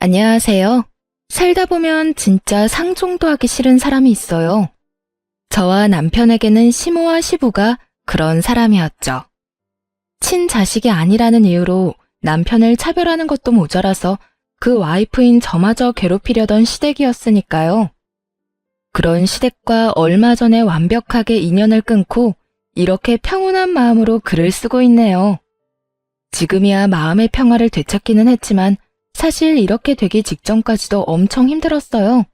안녕하세요. 살다 보면 진짜 상종도 하기 싫은 사람이 있어요. 저와 남편에게는 시모와 시부가 그런 사람이었죠. 친자식이 아니라는 이유로 남편을 차별하는 것도 모자라서 그 와이프인 저마저 괴롭히려던 시댁이었으니까요. 그런 시댁과 얼마 전에 완벽하게 인연을 끊고 이렇게 평온한 마음으로 글을 쓰고 있네요. 지금이야 마음의 평화를 되찾기는 했지만 사실 이렇게 되기 직전까지도 엄청 힘들었어요.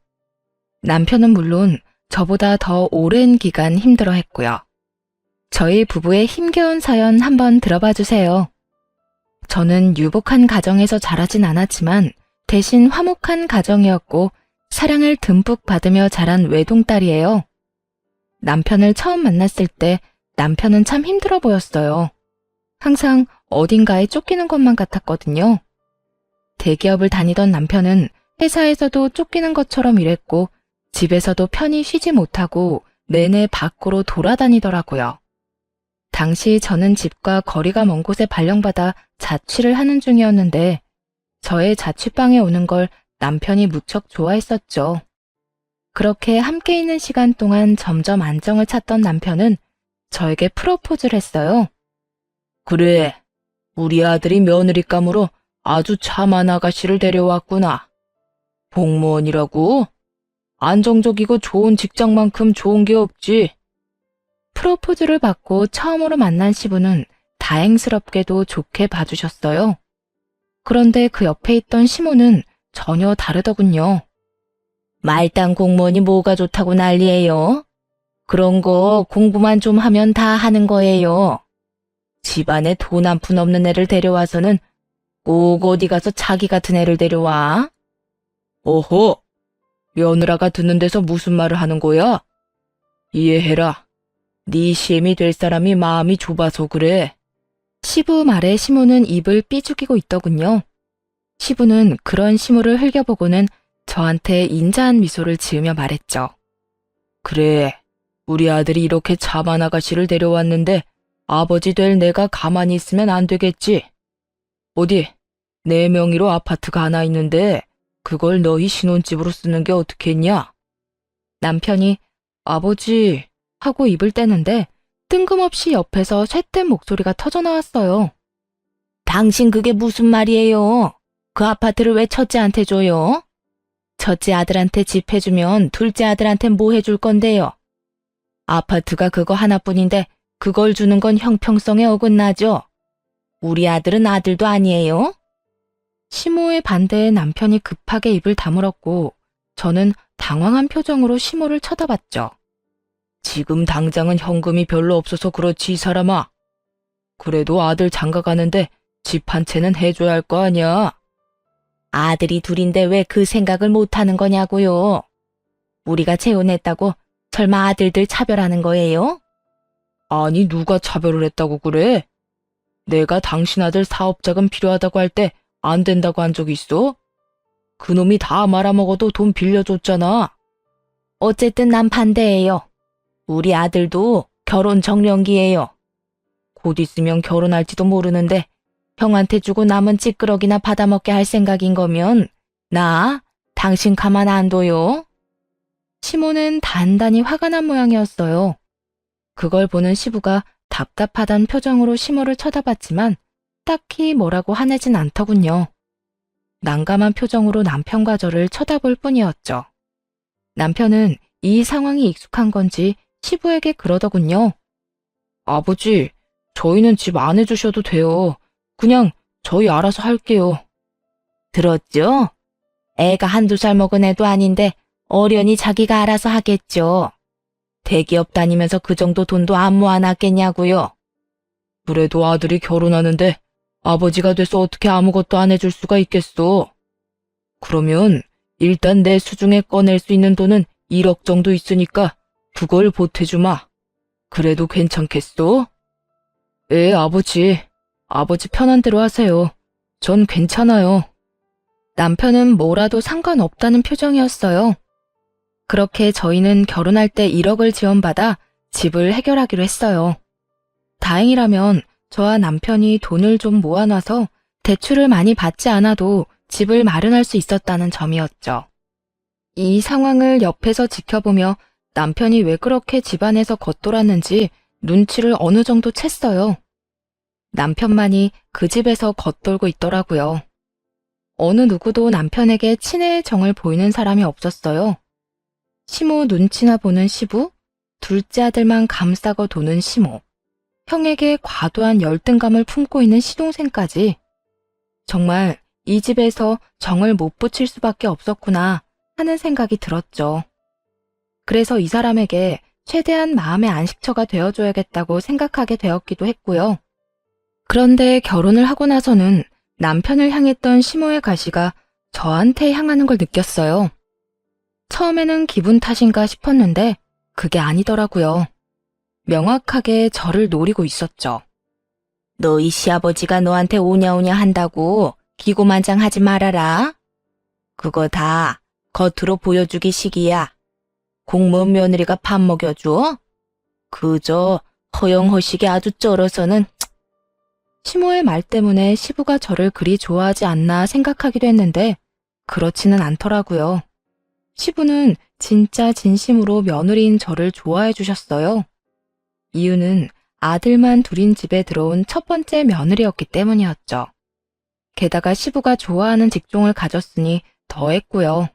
남편은 물론 저보다 더 오랜 기간 힘들어했고요. 저희 부부의 힘겨운 사연 한번 들어봐 주세요. 저는 유복한 가정에서 자라진 않았지만 대신 화목한 가정이었고 사랑을 듬뿍 받으며 자란 외동딸이에요. 남편을 처음 만났을 때 남편은 참 힘들어 보였어요. 항상 어딘가에 쫓기는 것만 같았거든요. 대기업을 다니던 남편은 회사에서도 쫓기는 것처럼 일했고 집에서도 편히 쉬지 못하고 내내 밖으로 돌아다니더라고요. 당시 저는 집과 거리가 먼 곳에 발령받아 자취를 하는 중이었는데 저의 자취방에 오는 걸 남편이 무척 좋아했었죠. 그렇게 함께 있는 시간 동안 점점 안정을 찾던 남편은 저에게 프로포즈를 했어요. 그래, 우리 아들이 며느리감으로 아주 참한 아가씨를 데려왔구나. 공무원이라고? 안정적이고 좋은 직장만큼 좋은 게 없지. 프로포즈를 받고 처음으로 만난 시부는 다행스럽게도 좋게 봐주셨어요. 그런데 그 옆에 있던 시모는 전혀 다르더군요. 말단 공무원이 뭐가 좋다고 난리예요? 그런 거 공부만 좀 하면 다 하는 거예요. 집안에 돈 한 푼 없는 애를 데려와서는 꼭 어디 가서 자기 같은 애를 데려와? 오호, 며느라가 듣는 데서 무슨 말을 하는 거야? 이해해라. 네 시엠이 될 사람이 마음이 좁아서 그래. 시부 말에 시모는 입을 삐죽이고 있더군요. 시부는 그런 시모를 흘겨보고는 저한테 인자한 미소를 지으며 말했죠. 그래, 우리 아들이 이렇게 참한 아가씨를 데려왔는데 아버지 될 내가 가만히 있으면 안 되겠지. 어디, 내 명의로 아파트가 하나 있는데 그걸 너희 신혼집으로 쓰는 게 어떻겠냐? 남편이 아버지 하고 입을 떼는데 뜬금없이 옆에서 쇳된 목소리가 터져나왔어요. 당신 그게 무슨 말이에요? 그 아파트를 왜 첫째한테 줘요? 첫째 아들한테 집 해주면 둘째 아들한테 뭐 해줄 건데요? 아파트가 그거 하나뿐인데 그걸 주는 건 형평성에 어긋나죠? 우리 아들은 아들도 아니에요? 시모의 반대에 남편이 급하게 입을 다물었고 저는 당황한 표정으로 시모를 쳐다봤죠. 지금 당장은 현금이 별로 없어서 그렇지 이 사람아. 그래도 아들 장가 가는데 집 한 채는 해줘야 할 거 아니야. 아들이 둘인데 왜 그 생각을 못하는 거냐고요. 우리가 재혼했다고 설마 아들들 차별하는 거예요? 아니 누가 차별을 했다고 그래? 내가 당신 아들 사업자금 필요하다고 할 때 안 된다고 한 적 있어? 그놈이 다 말아먹어도 돈 빌려줬잖아. 어쨌든 난 반대예요. 우리 아들도 결혼 정년기예요. 곧 있으면 결혼할지도 모르는데 형한테 주고 남은 찌끄러기나 받아먹게 할 생각인 거면 나 당신 가만 안 둬요. 시모는 단단히 화가 난 모양이었어요. 그걸 보는 시부가 답답하단 표정으로 시모를 쳐다봤지만 딱히 뭐라고 화내진 않더군요. 난감한 표정으로 남편과 저를 쳐다볼 뿐이었죠. 남편은 이 상황이 익숙한 건지 시부에게 그러더군요. 아버지, 저희는 집 안 해주셔도 돼요. 그냥 저희 알아서 할게요. 들었죠? 애가 한두 살 먹은 애도 아닌데 어련히 자기가 알아서 하겠죠. 대기업 다니면서 그 정도 돈도 안 모아놨겠냐고요. 그래도 아들이 결혼하는데 아버지가 돼서 어떻게 아무것도 안 해줄 수가 있겠어. 그러면 일단 내 수중에 꺼낼 수 있는 돈은 1억 정도 있으니까 그걸 보태주마. 그래도 괜찮겠어? 예, 아버지. 아버지 편한 대로 하세요. 전 괜찮아요. 남편은 뭐라도 상관없다는 표정이었어요. 그렇게 저희는 결혼할 때 1억을 지원받아 집을 해결하기로 했어요. 다행이라면 저와 남편이 돈을 좀 모아놔서 대출을 많이 받지 않아도 집을 마련할 수 있었다는 점이었죠. 이 상황을 옆에서 지켜보며 남편이 왜 그렇게 집안에서 겉돌았는지 눈치를 어느 정도 챘어요. 남편만이 그 집에서 겉돌고 있더라고요. 어느 누구도 남편에게 친애의 정을 보이는 사람이 없었어요. 시모 눈치나 보는 시부, 둘째 아들만 감싸고 도는 시모, 형에게 과도한 열등감을 품고 있는 시동생까지. 정말 이 집에서 정을 못 붙일 수밖에 없었구나 하는 생각이 들었죠. 그래서 이 사람에게 최대한 마음의 안식처가 되어줘야겠다고 생각하게 되었기도 했고요. 그런데 결혼을 하고 나서는 남편을 향했던 시모의 가시가 저한테 향하는 걸 느꼈어요. 처음에는 기분 탓인가 싶었는데 그게 아니더라고요. 명확하게 저를 노리고 있었죠. 너희 시아버지가 너한테 오냐오냐 한다고 기고만장하지 말아라. 그거 다 겉으로 보여주기 식이야. 공무원 며느리가 밥 먹여줘? 그저 허영허식이 아주 쩔어서는. 시모의 말 때문에 시부가 저를 그리 좋아하지 않나 생각하기도 했는데 그렇지는 않더라고요. 시부는 진짜 진심으로 며느리인 저를 좋아해 주셨어요. 이유는 아들만 둘인 집에 들어온 첫 번째 며느리였기 때문이었죠. 게다가 시부가 좋아하는 직종을 가졌으니 더했고요.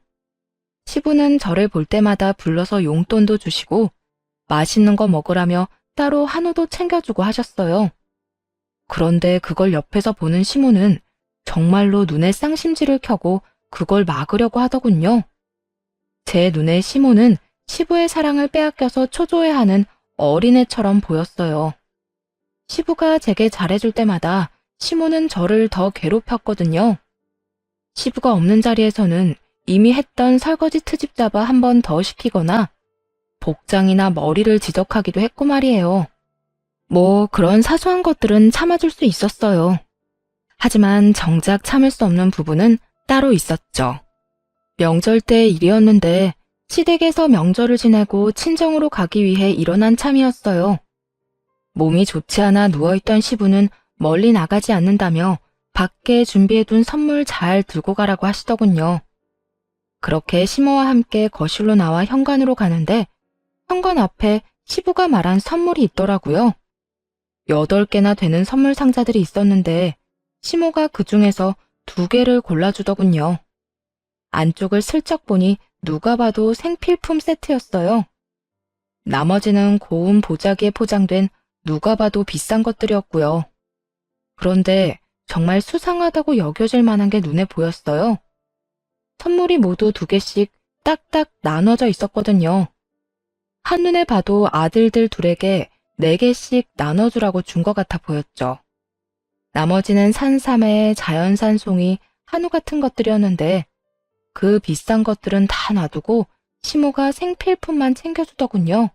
시부는 저를 볼 때마다 불러서 용돈도 주시고 맛있는 거 먹으라며 따로 한우도 챙겨주고 하셨어요. 그런데 그걸 옆에서 보는 시모는 정말로 눈에 쌍심지를 켜고 그걸 막으려고 하더군요. 제 눈에 시모는 시부의 사랑을 빼앗겨서 초조해하는 어린애처럼 보였어요. 시부가 제게 잘해줄 때마다 시모는 저를 더 괴롭혔거든요. 시부가 없는 자리에서는 이미 했던 설거지 트집 잡아 한 번 더 시키거나 복장이나 머리를 지적하기도 했고 말이에요. 뭐 그런 사소한 것들은 참아줄 수 있었어요. 하지만 정작 참을 수 없는 부분은 따로 있었죠. 명절 때 일이었는데 시댁에서 명절을 지내고 친정으로 가기 위해 일어난 참이었어요. 몸이 좋지 않아 누워있던 시부는 멀리 나가지 않는다며 밖에 준비해둔 선물 잘 들고 가라고 하시더군요. 그렇게 시모와 함께 거실로 나와 현관으로 가는데 현관 앞에 시부가 말한 선물이 있더라고요. 8개나 되는 선물 상자들이 있었는데 시모가 그 중에서 2개를 골라주더군요. 안쪽을 슬쩍 보니 누가 봐도 생필품 세트였어요. 나머지는 고운 보자기에 포장된 누가 봐도 비싼 것들이었고요. 그런데 정말 수상하다고 여겨질 만한 게 눈에 보였어요. 선물이 모두 2개씩 딱딱 나눠져 있었거든요. 한눈에 봐도 아들들 둘에게 4개씩 나눠주라고 준 것 같아 보였죠. 나머지는 산삼에 자연산 송이, 한우 같은 것들이었는데 그 비싼 것들은 다 놔두고 시모가 생필품만 챙겨주더군요.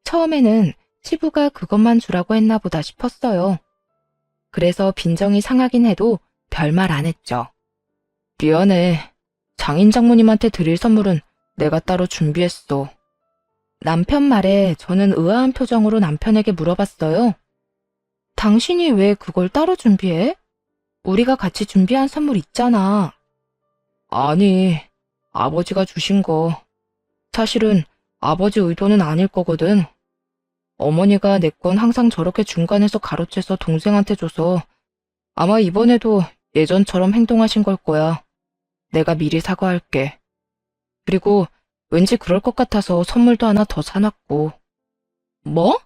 처음에는 시부가 그것만 주라고 했나 보다 싶었어요. 그래서 빈정이 상하긴 해도 별말 안 했죠. 미안해. 장인 장모님한테 드릴 선물은 내가 따로 준비했어. 남편 말에 저는 의아한 표정으로 남편에게 물어봤어요. 당신이 왜 그걸 따로 준비해? 우리가 같이 준비한 선물 있잖아. 아니, 아버지가 주신 거. 사실은 아버지 의도는 아닐 거거든. 어머니가 내 건 항상 저렇게 중간에서 가로채서 동생한테 줘서 아마 이번에도 예전처럼 행동하신 걸 거야. 내가 미리 사과할게. 그리고 왠지 그럴 것 같아서 선물도 하나 더 사놨고. 뭐?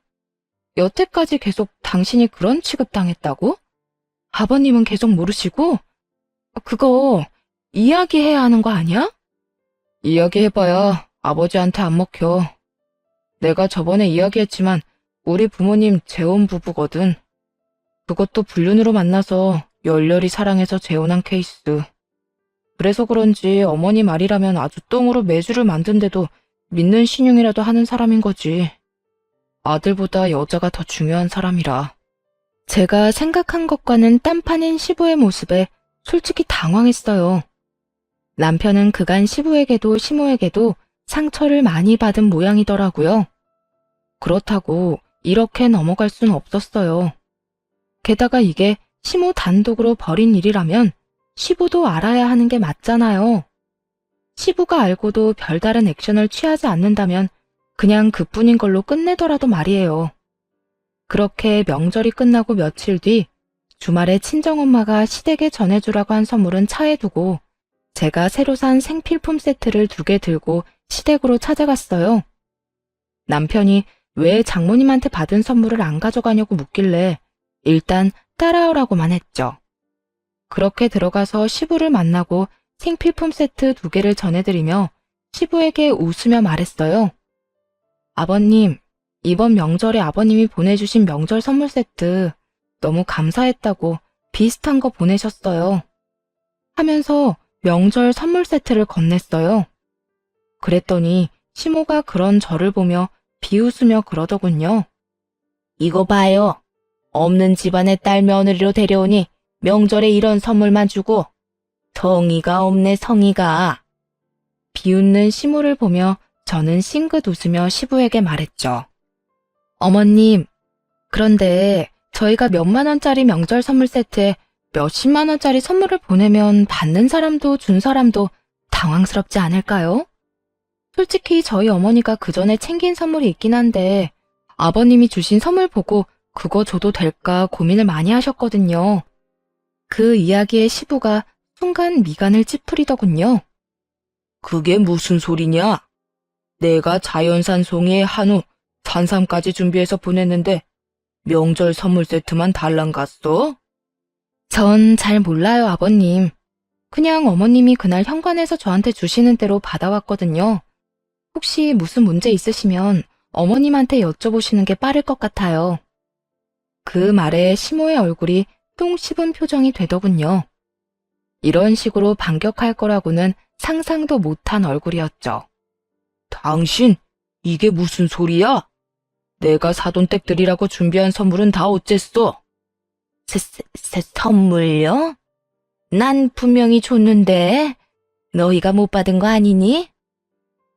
여태까지 계속 당신이 그런 취급당했다고? 아버님은 계속 모르시고? 그거 이야기해야 하는 거 아니야? 이야기해봐야 아버지한테 안 먹혀. 내가 저번에 이야기했지만 우리 부모님 재혼 부부거든. 그것도 불륜으로 만나서 열렬히 사랑해서 재혼한 케이스. 그래서 그런지 어머니 말이라면 아주 똥으로 매주를 만든데도 믿는 신용이라도 하는 사람인 거지. 아들보다 여자가 더 중요한 사람이라. 제가 생각한 것과는 딴판인 시부의 모습에 솔직히 당황했어요. 남편은 그간 시부에게도 시모에게도 상처를 많이 받은 모양이더라고요. 그렇다고 이렇게 넘어갈 순 없었어요. 게다가 이게 시모 단독으로 벌인 일이라면 시부도 알아야 하는 게 맞잖아요. 시부가 알고도 별다른 액션을 취하지 않는다면 그냥 그뿐인 걸로 끝내더라도 말이에요. 그렇게 명절이 끝나고 며칠 뒤 주말에 친정엄마가 시댁에 전해주라고 한 선물은 차에 두고 제가 새로 산 생필품 세트를 2개 들고 시댁으로 찾아갔어요. 남편이 왜 장모님한테 받은 선물을 안 가져가냐고 묻길래 일단 따라오라고만 했죠. 그렇게 들어가서 시부를 만나고 생필품 세트 2개를 전해드리며 시부에게 웃으며 말했어요. 아버님, 이번 명절에 아버님이 보내주신 명절 선물 세트 너무 감사했다고 비슷한 거 보내셨어요. 하면서 명절 선물 세트를 건넸어요. 그랬더니 시모가 그런 저를 보며 비웃으며 그러더군요. 이거 봐요. 없는 집안의 딸 며느리로 데려오니 명절에 이런 선물만 주고 성의가 없네 성의가. 비웃는 시모를 보며 저는 싱긋 웃으며 시부에게 말했죠. 어머님, 그런데 저희가 몇만 원짜리 명절 선물 세트에 몇십만 원짜리 선물을 보내면 받는 사람도 준 사람도 당황스럽지 않을까요? 솔직히 저희 어머니가 그 전에 챙긴 선물이 있긴 한데 아버님이 주신 선물 보고 그거 줘도 될까 고민을 많이 하셨거든요. 그 이야기에 시부가 순간 미간을 찌푸리더군요. 그게 무슨 소리냐? 내가 자연산 송이에 한우, 산삼까지 준비해서 보냈는데 명절 선물 세트만 달랑 갔어? 전 잘 몰라요, 아버님. 그냥 어머님이 그날 현관에서 저한테 주시는 대로 받아왔거든요. 혹시 무슨 문제 있으시면 어머님한테 여쭤보시는 게 빠를 것 같아요. 그 말에 시모의 얼굴이 똥 씹은 표정이 되더군요. 이런 식으로 반격할 거라고는 상상도 못한 얼굴이었죠. 당신, 이게 무슨 소리야? 내가 사돈댁 드리라고 준비한 선물은 다 어쨌어? 선물요? 난 분명히 줬는데 너희가 못 받은 거 아니니?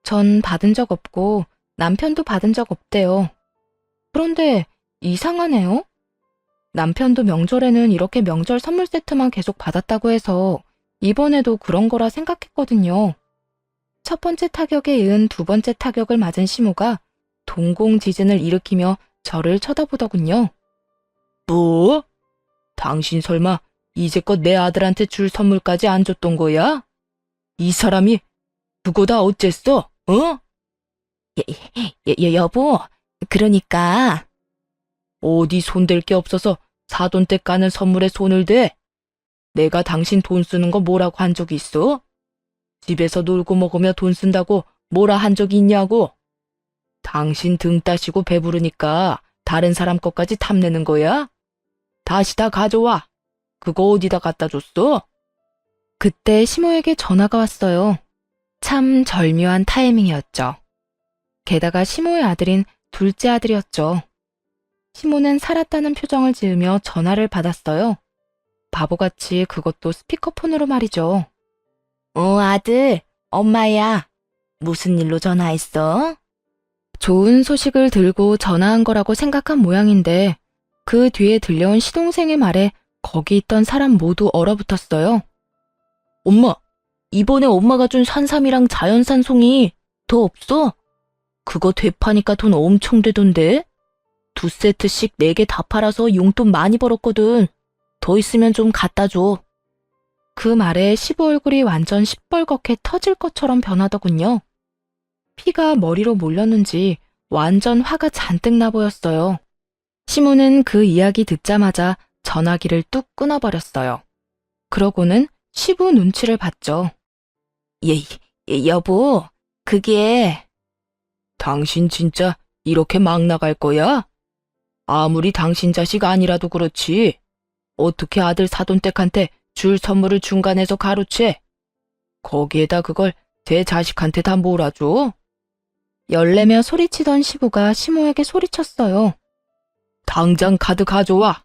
전 받은 적 없고 남편도 받은 적 없대요. 그런데 이상하네요. 남편도 명절에는 이렇게 명절 선물 세트만 계속 받았다고 해서 이번에도 그런 거라 생각했거든요. 첫 번째 타격에 이은 2번째 타격을 맞은 시모가 동공지진을 일으키며 저를 쳐다보더군요. 뭐? 당신 설마 이제껏 내 아들한테 줄 선물까지 안 줬던 거야? 이 사람이 그거 다 어쨌어? 어? 여보, 그러니까. 어디 손댈 게 없어서 사돈댁 가는 선물에 손을 대? 내가 당신 돈 쓰는 거 뭐라고 한 적 있어? 집에서 놀고 먹으며 돈 쓴다고 뭐라 한 적 있냐고? 당신 등 따시고 배부르니까 다른 사람 것까지 탐내는 거야? 다시 다 가져와. 그거 어디다 갖다 줬어? 그때 시모에게 전화가 왔어요. 참 절묘한 타이밍이었죠. 게다가 시모의 아들인 둘째 아들이었죠. 시모는 살았다는 표정을 지으며 전화를 받았어요. 바보같이 그것도 스피커폰으로 말이죠. 아들, 엄마야. 무슨 일로 전화했어? 좋은 소식을 들고 전화한 거라고 생각한 모양인데 그 뒤에 들려온 시동생의 말에 거기 있던 사람 모두 얼어붙었어요. 엄마, 이번에 엄마가 준 산삼이랑 자연산 송이 더 없어? 그거 되파니까 돈 엄청 되던데? 2세트씩 4개 다 팔아서 용돈 많이 벌었거든. 더 있으면 좀 갖다 줘. 그 말에 시부 얼굴이 완전 시뻘겋게 터질 것처럼 변하더군요. 피가 머리로 몰렸는지 완전 화가 잔뜩 나 보였어요. 시모는 그 이야기 듣자마자 전화기를 뚝 끊어버렸어요. 그러고는 시부 눈치를 봤죠. 여보, 그게... 당신 진짜 이렇게 막 나갈 거야? 아무리 당신 자식 아니라도 그렇지. 어떻게 아들 사돈댁한테 줄 선물을 중간에서 가로채? 거기에다 그걸 제 자식한테 다 몰아줘? 열내며 소리치던 시부가 시모에게 소리쳤어요. 당장 카드 가져와.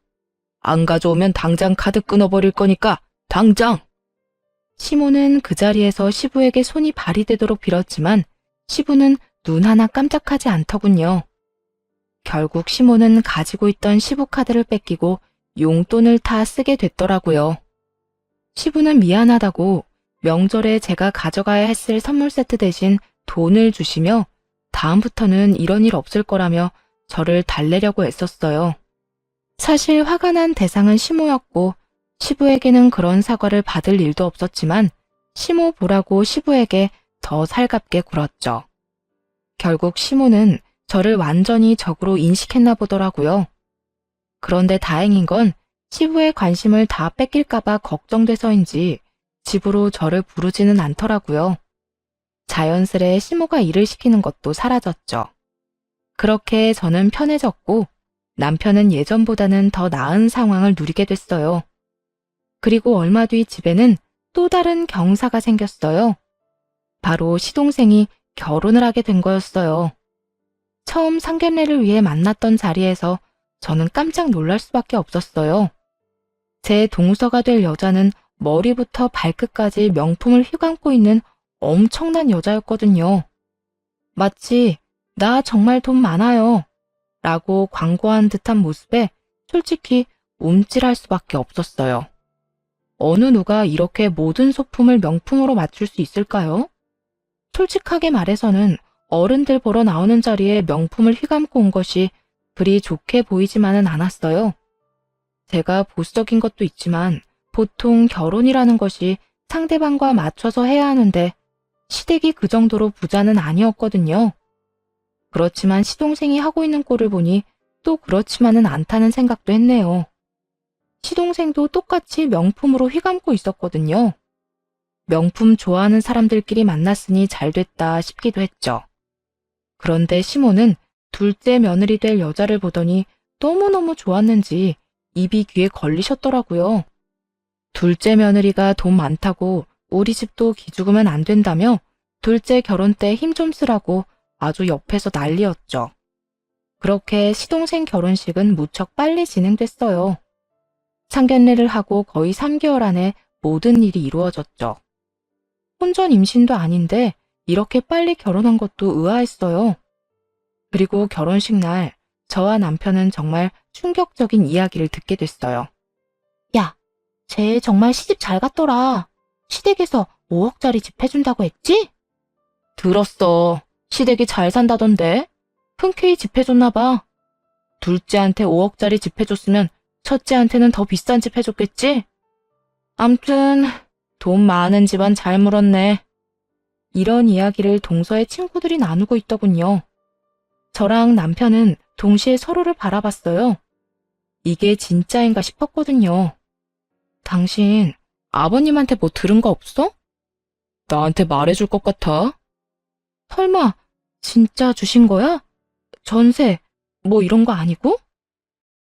안 가져오면 당장 카드 끊어버릴 거니까 당장. 시모는 그 자리에서 시부에게 손이 발휘되도록 빌었지만 시부는 눈 하나 깜짝하지 않더군요. 결국 시모는 가지고 있던 시부 카드를 뺏기고 용돈을 다 쓰게 됐더라고요. 시부는 미안하다고 명절에 제가 가져가야 했을 선물 세트 대신 돈을 주시며 다음부터는 이런 일 없을 거라며 저를 달래려고 애썼어요. 사실 화가 난 대상은 시모였고 시부에게는 그런 사과를 받을 일도 없었지만 시모 보라고 시부에게 더 살갑게 굴었죠. 결국 시모는 저를 완전히 적으로 인식했나 보더라고요. 그런데 다행인 건 시부의 관심을 다 뺏길까봐 걱정돼서인지 집으로 저를 부르지는 않더라고요. 자연스레 시모가 일을 시키는 것도 사라졌죠. 그렇게 저는 편해졌고 남편은 예전보다는 더 나은 상황을 누리게 됐어요. 그리고 얼마 뒤 집에는 또 다른 경사가 생겼어요. 바로 시동생이 결혼을 하게 된 거였어요. 처음 상견례를 위해 만났던 자리에서 저는 깜짝 놀랄 수밖에 없었어요. 제 동서가 될 여자는 머리부터 발끝까지 명품을 휘감고 있는 엄청난 여자였거든요. 마치 나 정말 돈 많아요 라고 광고한 듯한 모습에 솔직히 움찔할 수밖에 없었어요. 어느 누가 이렇게 모든 소품을 명품으로 맞출 수 있을까요? 솔직하게 말해서는 어른들 보러 나오는 자리에 명품을 휘감고 온 것이 그리 좋게 보이지만은 않았어요. 제가 보수적인 것도 있지만 보통 결혼이라는 것이 상대방과 맞춰서 해야 하는데 시댁이 그 정도로 부자는 아니었거든요. 그렇지만 시동생이 하고 있는 꼴을 보니 또 그렇지만은 않다는 생각도 했네요. 시동생도 똑같이 명품으로 휘감고 있었거든요. 명품 좋아하는 사람들끼리 만났으니 잘됐다 싶기도 했죠. 그런데 시모는 둘째 며느리 될 여자를 보더니 너무너무 좋았는지 입이 귀에 걸리셨더라고요. 둘째 며느리가 돈 많다고 우리 집도 기죽으면 안 된다며 둘째 결혼 때 힘 좀 쓰라고 아주 옆에서 난리였죠. 그렇게 시동생 결혼식은 무척 빨리 진행됐어요. 상견례를 하고 거의 3개월 안에 모든 일이 이루어졌죠. 혼전 임신도 아닌데 이렇게 빨리 결혼한 것도 의아했어요. 그리고 결혼식 날 저와 남편은 정말 충격적인 이야기를 듣게 됐어요. 야, 쟤 정말 시집 잘 갔더라. 시댁에서 5억짜리 집 해준다고 했지? 들었어. 시댁이 잘 산다던데. 흔쾌히 집 해줬나 봐. 둘째한테 5억짜리 집 해줬으면 첫째한테는 더 비싼 집 해줬겠지? 암튼 돈 많은 집안 잘 물었네. 이런 이야기를 동서의 친구들이 나누고 있더군요. 저랑 남편은 동시에 서로를 바라봤어요. 이게 진짜인가 싶었거든요. 당신 아버님한테 뭐 들은 거 없어? 나한테 말해줄 것 같아. 설마 진짜 주신 거야? 전세 뭐 이런 거 아니고?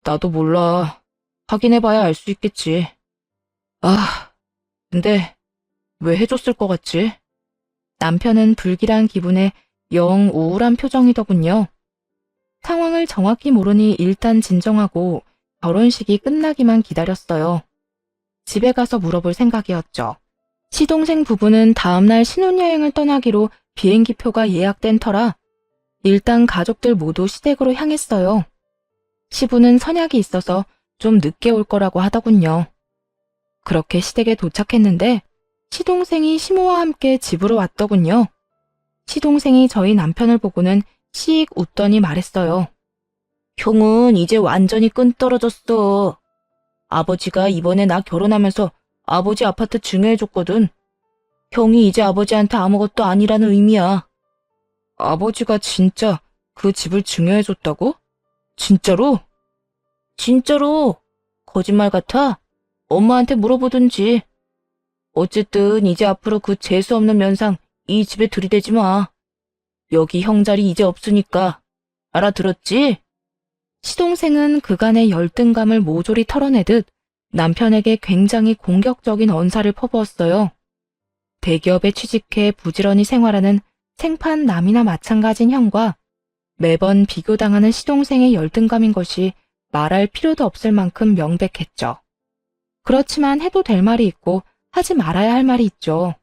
나도 몰라. 확인해봐야 알 수 있겠지. 아, 근데 왜 해줬을 것 같지? 남편은 불길한 기분에 영 우울한 표정이더군요. 상황을 정확히 모르니 일단 진정하고 결혼식이 끝나기만 기다렸어요. 집에 가서 물어볼 생각이었죠. 시동생 부부는 다음날 신혼여행을 떠나기로 비행기표가 예약된 터라 일단 가족들 모두 시댁으로 향했어요. 시부는 선약이 있어서 좀 늦게 올 거라고 하더군요. 그렇게 시댁에 도착했는데 시동생이 시모와 함께 집으로 왔더군요. 시동생이 저희 남편을 보고는 씩 웃더니 말했어요. 형은 이제 완전히 끈 떨어졌어. 아버지가 이번에 나 결혼하면서 아버지 아파트 증여해줬거든. 형이 이제 아버지한테 아무것도 아니라는 의미야. 아버지가 진짜 그 집을 증여해줬다고? 진짜로? 진짜로. 거짓말 같아? 엄마한테 물어보든지. 어쨌든 이제 앞으로 그 재수 없는 면상 이 집에 들이대지 마. 여기 형 자리 이제 없으니까. 알아들었지? 시동생은 그간의 열등감을 모조리 털어내듯 남편에게 굉장히 공격적인 언사를 퍼부었어요. 대기업에 취직해 부지런히 생활하는 생판 남이나 마찬가지인 형과 매번 비교당하는 시동생의 열등감인 것이 말할 필요도 없을 만큼 명백했죠. 그렇지만 해도 될 말이 있고 하지 말아야 할 말이 있죠.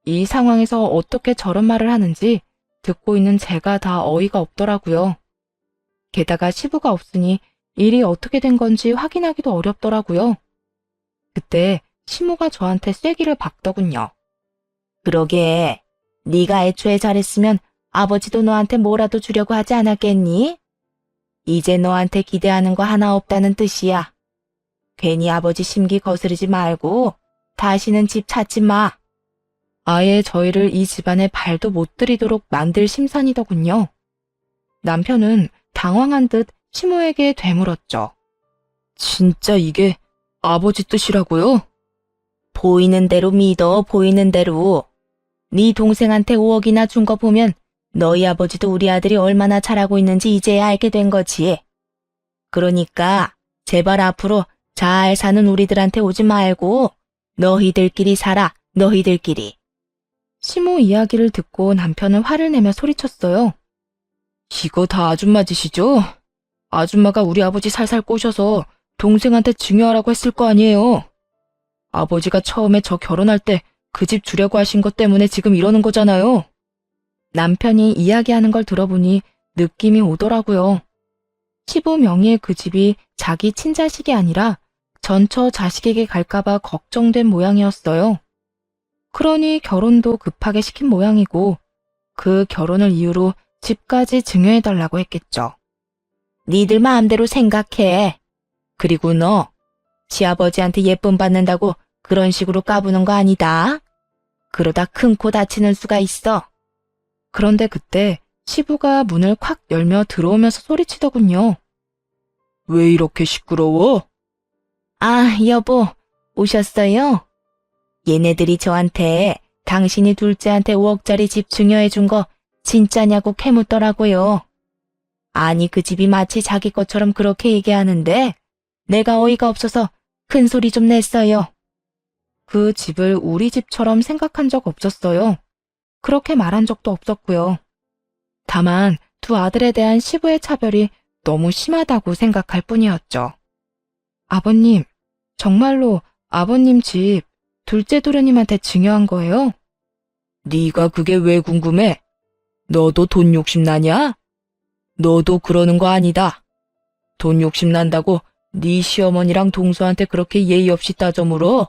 이 상황에서 어떻게 저런 말을 하는지 듣고 있는 제가 다 어이가 없더라고요. 게다가 시부가 없으니 일이 어떻게 된 건지 확인하기도 어렵더라고요. 그때 시모가 저한테 쐐기를 박더군요. 그러게, 네가 애초에 잘했으면 아버지도 너한테 뭐라도 주려고 하지 않았겠니? 이제 너한테 기대하는 거 하나 없다는 뜻이야. 괜히 아버지 심기 거스르지 말고 다시는 집 찾지 마. 아예 저희를 이 집안에 발도 못 들이도록 만들 심산이더군요. 남편은 당황한 듯 시모에게 되물었죠. 진짜 이게 아버지 뜻이라고요? 보이는 대로 믿어, 보이는 대로. 네 동생한테 5억이나 준 거 보면 너희 아버지도 우리 아들이 얼마나 잘하고 있는지 이제야 알게 된 거지. 그러니까 제발 앞으로 잘 사는 우리들한테 오지 말고 너희들끼리 살아, 너희들끼리. 시모 이야기를 듣고 남편은 화를 내며 소리쳤어요. 이거 다 아줌마 짓이죠? 아줌마가 우리 아버지 살살 꼬셔서 동생한테 증여하라고 했을 거 아니에요. 아버지가 처음에 저 결혼할 때 그 집 주려고 하신 것 때문에 지금 이러는 거잖아요. 남편이 이야기하는 걸 들어보니 느낌이 오더라고요. 시부 명의의 그 집이 자기 친자식이 아니라 전처 자식에게 갈까봐 걱정된 모양이었어요. 그러니 결혼도 급하게 시킨 모양이고 그 결혼을 이유로 집까지 증여해달라고 했겠죠. 니들 마음대로 생각해. 그리고 너 시아버지한테 예쁨 받는다고 그런 식으로 까부는 거 아니다. 그러다 큰 코 다치는 수가 있어. 그런데 그때 시부가 문을 콱 열며 들어오면서 소리치더군요. 왜 이렇게 시끄러워? 아, 여보, 오셨어요? 얘네들이 저한테 당신이 둘째한테 5억짜리 집 증여해 준 거 진짜냐고 캐묻더라고요. 아니, 그 집이 마치 자기 것처럼 그렇게 얘기하는데 내가 어이가 없어서 큰 소리 좀 냈어요. 그 집을 우리 집처럼 생각한 적 없었어요. 그렇게 말한 적도 없었고요. 다만 두 아들에 대한 시부의 차별이 너무 심하다고 생각할 뿐이었죠. 아버님, 정말로 아버님 집 둘째 도련님한테 증여한 거예요? 네가 그게 왜 궁금해? 너도 돈 욕심 나냐? 너도 그러는 거 아니다. 돈 욕심 난다고 네 시어머니랑 동서한테 그렇게 예의 없이 따져 물어?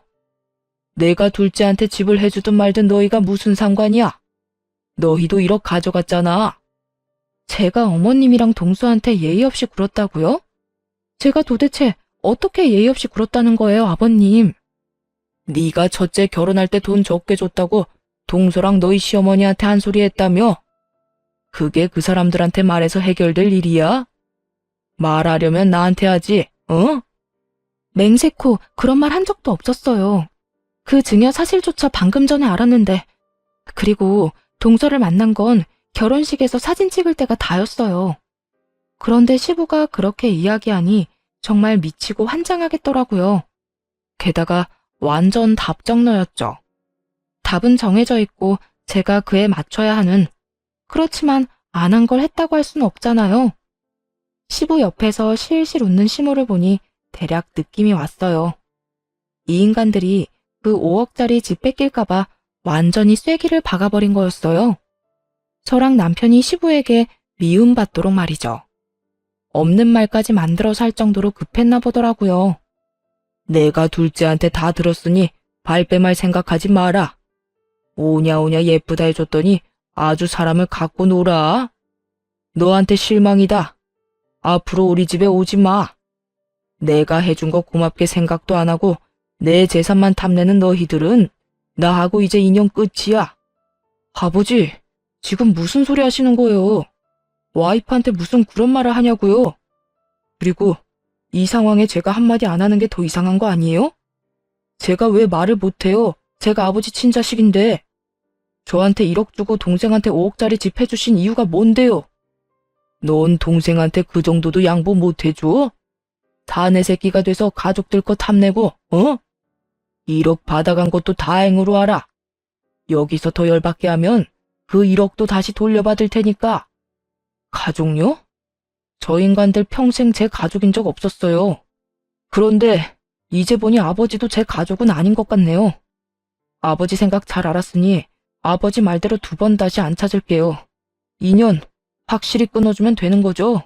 내가 둘째한테 집을 해주든 말든 너희가 무슨 상관이야? 너희도 1억 가져갔잖아. 제가 어머님이랑 동서한테 예의 없이 굴었다고요? 제가 도대체 어떻게 예의 없이 굴었다는 거예요, 아버님? 네가 첫째 결혼할 때 돈 적게 줬다고 동서랑 너희 시어머니한테 한 소리 했다며? 그게 그 사람들한테 말해서 해결될 일이야? 말하려면 나한테 하지, 어? 맹세코 그런 말 한 적도 없었어요. 그 증여 사실조차 방금 전에 알았는데, 그리고 동서를 만난 건 결혼식에서 사진 찍을 때가 다였어요. 그런데 시부가 그렇게 이야기하니 정말 미치고 환장하겠더라고요. 게다가 완전 답정너였죠. 답은 정해져 있고 제가 그에 맞춰야 하는, 그렇지만 안 한 걸 했다고 할 수는 없잖아요. 시부 옆에서 실실 웃는 시모를 보니 대략 느낌이 왔어요. 이 인간들이 그 5억짜리 집 뺏길까봐 완전히 쐐기를 박아버린 거였어요. 저랑 남편이 시부에게 미움받도록 말이죠. 없는 말까지 만들어서 할 정도로 급했나 보더라고요. 내가 둘째한테 다 들었으니 발뺌할 생각하지 마라. 오냐오냐 예쁘다 해줬더니 아주 사람을 갖고 놀아. 너한테 실망이다. 앞으로 우리 집에 오지 마. 내가 해준 거 고맙게 생각도 안 하고 내 재산만 탐내는 너희들은 나하고 이제 인연 끝이야. 아버지, 지금 무슨 소리 하시는 거예요? 와이프한테 무슨 그런 말을 하냐고요? 그리고 이 상황에 제가 한마디 안 하는 게 더 이상한 거 아니에요? 제가 왜 말을 못해요? 제가 아버지 친자식인데. 저한테 1억 주고 동생한테 5억짜리 집 해주신 이유가 뭔데요? 넌 동생한테 그 정도도 양보 못 해줘? 사내 새끼가 돼서 가족들 거 탐내고, 어? 1억 받아간 것도 다행으로 알아. 여기서 더 열받게 하면 그 1억도 다시 돌려받을 테니까. 가족요? 저 인간들 평생 제 가족인 적 없었어요. 그런데 이제 보니 아버지도 제 가족은 아닌 것 같네요. 아버지 생각 잘 알았으니 아버지 말대로 2번 다시 안 찾을게요. 인연 확실히 끊어주면 되는 거죠?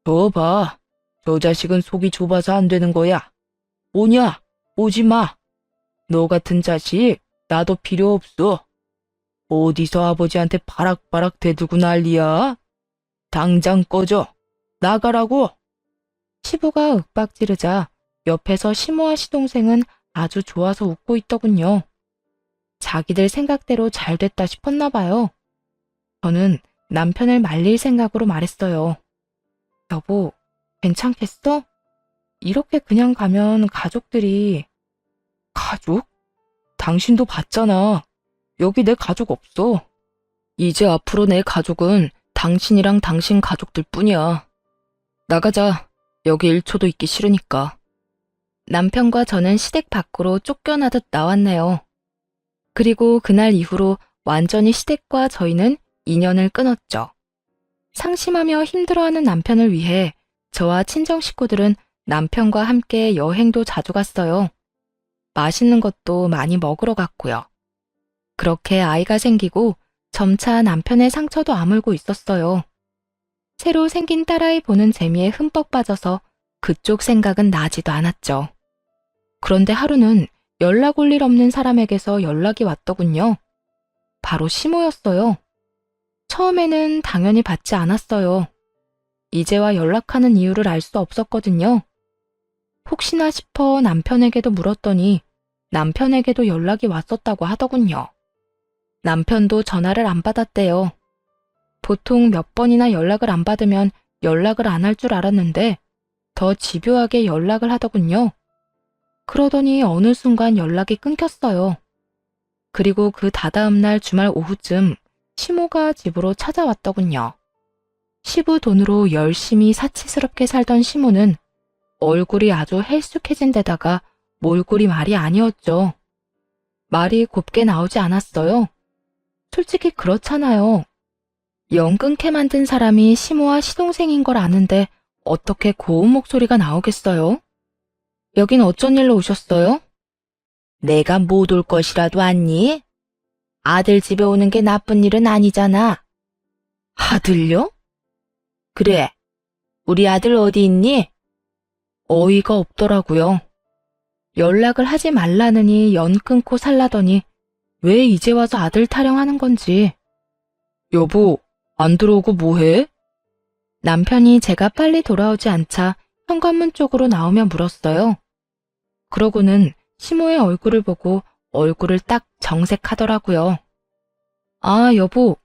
저 봐. 저 자식은 속이 좁아서 안 되는 거야. 오냐? 오지 마. 너 같은 자식 나도 필요 없어. 어디서 아버지한테 바락바락 대들고 난리야? 당장 꺼져. 나가라고. 시부가 윽박 지르자 옆에서 시모와 시동생은 아주 좋아서 웃고 있더군요. 자기들 생각대로 잘 됐다 싶었나 봐요. 저는 남편을 말릴 생각으로 말했어요. 여보, 괜찮겠어? 이렇게 그냥 가면 가족들이... 가족? 당신도 봤잖아. 여기 내 가족 없어. 이제 앞으로 내 가족은 당신이랑 당신 가족들 뿐이야. 나가자. 여기 1초도 있기 싫으니까. 남편과 저는 시댁 밖으로 쫓겨나듯 나왔네요. 그리고 그날 이후로 완전히 시댁과 저희는 인연을 끊었죠. 상심하며 힘들어하는 남편을 위해 저와 친정 식구들은 남편과 함께 여행도 자주 갔어요. 맛있는 것도 많이 먹으러 갔고요. 그렇게 아이가 생기고 점차 남편의 상처도 아물고 있었어요. 새로 생긴 딸아이 보는 재미에 흠뻑 빠져서 그쪽 생각은 나지도 않았죠. 그런데 하루는 연락 올 일 없는 사람에게서 연락이 왔더군요. 바로 시모였어요. 처음에는 당연히 받지 않았어요. 이제와 연락하는 이유를 알 수 없었거든요. 혹시나 싶어 남편에게도 물었더니 남편에게도 연락이 왔었다고 하더군요. 남편도 전화를 안 받았대요. 보통 몇 번이나 연락을 안 받으면 연락을 안 할 줄 알았는데 더 집요하게 연락을 하더군요. 그러더니 어느 순간 연락이 끊겼어요. 그리고 그 다다음 날 주말 오후쯤 시모가 집으로 찾아왔더군요. 시부 돈으로 열심히 사치스럽게 살던 시모는 얼굴이 아주 헬쑥해진 데다가 몰골이 말이 아니었죠. 말이 곱게 나오지 않았어요. 솔직히 그렇잖아요. 영 끊게 만든 사람이 시모와 시동생인 걸 아는데 어떻게 고운 목소리가 나오겠어요? 여긴 어쩐 일로 오셨어요? 내가 못 올 것이라도 아니? 아들 집에 오는 게 나쁜 일은 아니잖아. 아들요? 그래. 우리 아들 어디 있니? 어이가 없더라고요. 연락을 하지 말라느니 연 끊고 살라더니 왜 이제 와서 아들 타령하는 건지. 여보, 안 들어오고 뭐해? 남편이 제가 빨리 돌아오지 않자 현관문 쪽으로 나오며 물었어요. 그러고는 시모의 얼굴을 보고 얼굴을 딱 정색하더라고요. 아, 여보,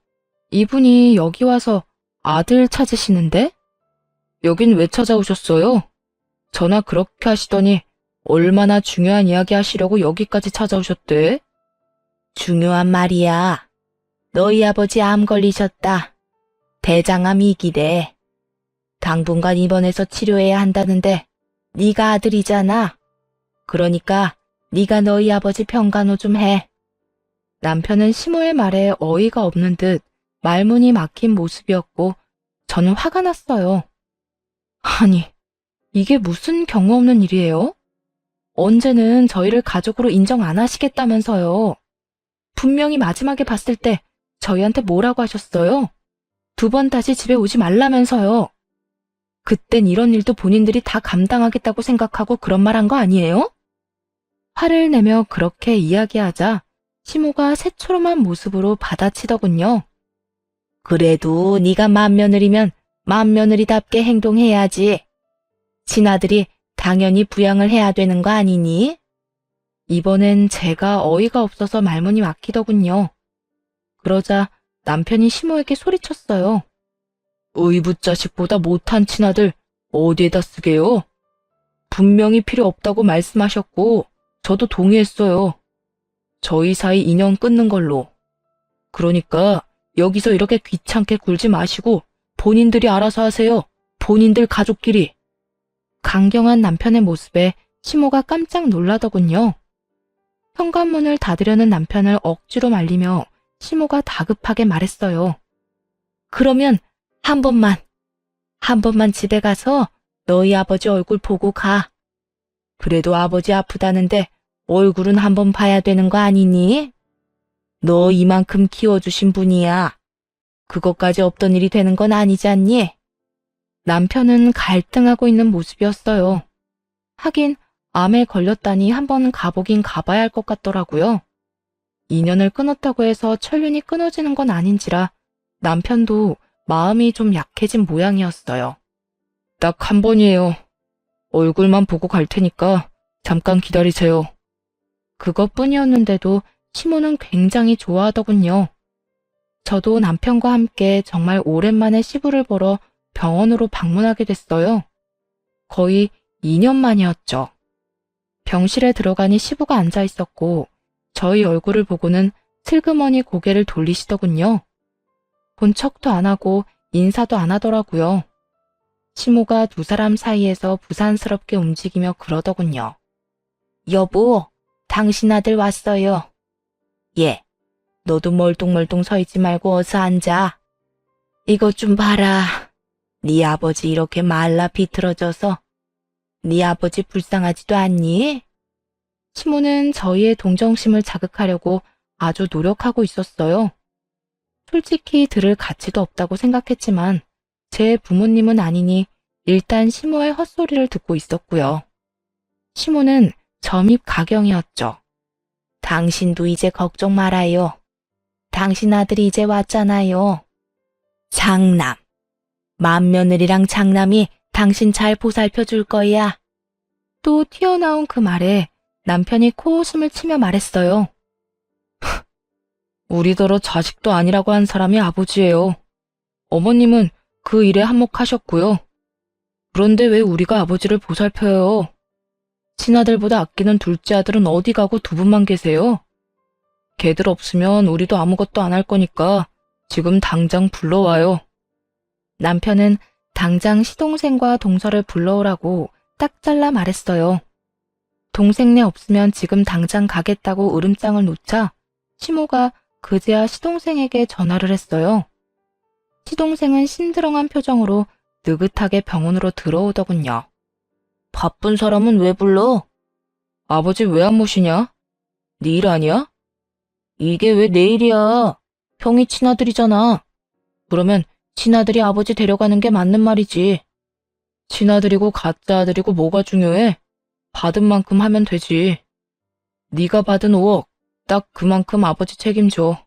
이분이 여기 와서 아들 찾으시는데? 여긴 왜 찾아오셨어요? 전화 그렇게 하시더니 얼마나 중요한 이야기 하시려고 여기까지 찾아오셨대? 중요한 말이야. 너희 아버지 암 걸리셨다. 대장암 2기래. 당분간 입원해서 치료해야 한다는데 네가 아들이잖아. 그러니까 네가 너희 아버지 평간호 좀 해. 남편은 시모의 말에 어이가 없는 듯 말문이 막힌 모습이었고 저는 화가 났어요. 아니, 이게 무슨 경우 없는 일이에요? 언제는 저희를 가족으로 인정 안 하시겠다면서요. 분명히 마지막에 봤을 때 저희한테 뭐라고 하셨어요? 2번 다시 집에 오지 말라면서요. 그땐 이런 일도 본인들이 다 감당하겠다고 생각하고 그런 말 한 거 아니에요? 화를 내며 그렇게 이야기하자 시모가 새초롬한 모습으로 받아치더군요. 그래도 네가 맏며느리면 맏며느리답게 행동해야지. 친아들이 당연히 부양을 해야 되는 거 아니니? 이번엔 제가 어이가 없어서 말문이 막히더군요. 그러자 남편이 시모에게 소리쳤어요. 의붓자식보다 못한 친아들 어디에다 쓰게요? 분명히 필요 없다고 말씀하셨고 저도 동의했어요. 저희 사이 인연 끊는 걸로. 그러니까 여기서 이렇게 귀찮게 굴지 마시고 본인들이 알아서 하세요. 본인들 가족끼리. 강경한 남편의 모습에 시모가 깜짝 놀라더군요. 현관문을 닫으려는 남편을 억지로 말리며 시모가 다급하게 말했어요. 그러면 한 번만 집에 가서 너희 아버지 얼굴 보고 가. 그래도 아버지 아프다는데 얼굴은 한번 봐야 되는 거 아니니? 너 이만큼 키워주신 분이야. 그것까지 없던 일이 되는 건 아니지 않니? 남편은 갈등하고 있는 모습이었어요. 하긴 암에 걸렸다니 한번 가보긴 가봐야 할 것 같더라고요. 인연을 끊었다고 해서 천륜이 끊어지는 건 아닌지라 남편도 마음이 좀 약해진 모양이었어요. 딱 한 번이에요. 얼굴만 보고 갈 테니까 잠깐 기다리세요. 그것뿐이었는데도 시모는 굉장히 좋아하더군요. 저도 남편과 함께 정말 오랜만에 시부를 보러 병원으로 방문하게 됐어요. 거의 2년 만이었죠. 병실에 들어가니 시부가 앉아 있었고 저희 얼굴을 보고는 슬그머니 고개를 돌리시더군요. 본 척도 안 하고 인사도 안 하더라고요. 시모가 두 사람 사이에서 부산스럽게 움직이며 그러더군요. 여보, 당신 아들 왔어요. 예, 너도 멀뚱멀뚱 서 있지 말고 어서 앉아. 이것 좀 봐라. 네 아버지 이렇게 말라 비틀어져서 네 아버지 불쌍하지도 않니? 시모는 저희의 동정심을 자극하려고 아주 노력하고 있었어요. 솔직히 들을 가치도 없다고 생각했지만 제 부모님은 아니니 일단 시모의 헛소리를 듣고 있었고요. 시모는 점입 가경이었죠. 당신도 이제 걱정 말아요. 당신 아들이 이제 왔잖아요. 장남. 맏며느리랑 장남이 당신 잘 보살펴 줄 거야. 또 튀어나온 그 말에 남편이 코웃음을 치며 말했어요. 우리더러 자식도 아니라고 한 사람이 아버지예요. 어머님은 그 일에 한몫하셨고요. 그런데 왜 우리가 아버지를 보살펴요? 친아들보다 아끼는 둘째 아들은 어디 가고 두 분만 계세요? 걔들 없으면 우리도 아무것도 안 할 거니까 지금 당장 불러와요. 남편은 당장 시동생과 동서를 불러오라고 딱 잘라 말했어요. 동생네 없으면 지금 당장 가겠다고 으름장을 놓자 시모가 그제야 시동생에게 전화를 했어요. 시동생은 심드렁한 표정으로 느긋하게 병원으로 들어오더군요. 바쁜 사람은 왜 불러? 아버지 왜 안 모시냐? 네 일 아니야? 이게 왜 내 일이야? 형이 친아들이잖아. 그러면 친아들이 아버지 데려가는 게 맞는 말이지. 친아들이고 가짜 아들이고 뭐가 중요해? 받은 만큼 하면 되지. 네가 받은 5억 딱 그만큼 아버지 책임져.